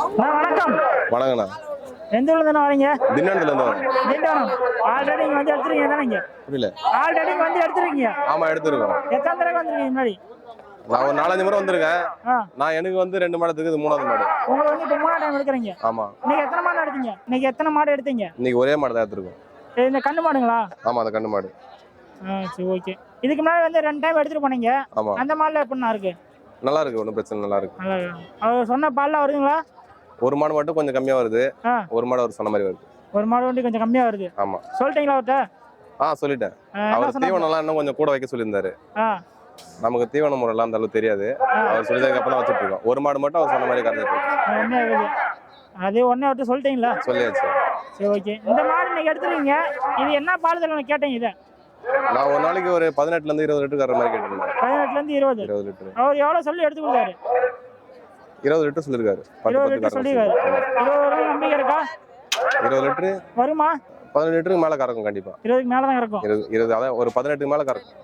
வணக்கம். வணக்கண்ணா. எந்த ஊர்ல இருந்து வரீங்க? திண்டிவனத்துல இருந்து வரோம். திண்டிவனம். ஆல்ரெடி இங்க வந்து எடுத்துறீங்க தானே? புரியல. ஆல்ரெடி இங்க வந்து எடுத்துறீங்க. ஆமா எடுத்துருக்கோம். எத்தனை தடவை வந்திருக்கீங்க முன்னாடி? நான் ஒரு 4-5 முறை வந்திருக்கேன். நான் எனக்கு வந்து 2 மாடு இருக்குது, இது 3வது மாடு. உங்களுக்கு வந்து இப்போ 3ஆம் டைம் எடுக்கிறீங்க. ஆமா. இன்னைக்கு எத்தனை மாடு எடுத்தீங்க? இன்னைக்கு எத்தனை மாடு எடுத்தீங்க? இன்னைக்கு ஒரே மாடு தான் எடுத்துருக்கோம். இந்த கண்ணு மாடுங்களா? ஆமா, அந்த கண்ணு மாடு. சரி, ஓகே. இதுக்கு முன்னாடி வந்து 2 டைம் எடுத்துட்டு போனீங்க. ஆமா. அந்த மாடுல எப்படிண்ணா இருக்கு? நல்லா இருக்கு, ஒன்றும் பிரச்சனை நல்லா இருக்கு. நல்லா இருக்கு. அவர் சொன்ன பால்லாம் வருதுங்களா? ஒரு மாடு மட்டும் கொஞ்சம் கம்மியா வருது. ஒரு மாடு அவர் சொன்ன மாதிரி வருது. ஒரு மாடு வந்து கொஞ்சம் கம்மியா வருது. ஆமா. சொல்லிட்டீங்களா அவர்கிட்ட? சொல்லிட்டேன். அவர் தீவனம்லாம் இன்னும் கொஞ்சம் கூட வைக்க சொல்லியிருந்தாரு. நமக்கு தீவன முறைலாம் அந்த அளவுக்கு தெரியாது. அவர் சொல்லியதுக்கு அப்புறம் வச்சுட்டு இருக்கோம். ஒரு மாடு மட்டும் அவர் சொன்ன மாதிரி கறந்துட்டு அதே ஒன்னே விட்டு சொல்லிட்டீங்களா? சொல்லியாச்சு. சரி, ஓகே. இந்த மாடு இன்னைக்கு எடுத்துருக்கீங்க. இது என்ன பால் தரணும் கேட்டீங்க? இதை நான் ஒரு நாளைக்கு ஒரு 18 ல இருந்து 20 லிட்டர் கற மாதிரி கேட்டிருந்தேன். 18 ல இருந்து 20 லிட்டர். அவர் எவ்வளவு சொல்லி எடுத்து கொடுத்தாரு? 20 லிட்டர் சொல்லிருக்காரு. 20 லிட்டர் சொல்லிருக்காரு. 20 நம்பிக்கை இருக்கா? 20 லிட்டர் வருமா? 18 லிட்டருக்கு மேல கறக்கும் கண்டிப்பா. 20க்கு மேல தான் கறக்கும். 20 அதான் ஒரு 18 மேல கறக்கும்.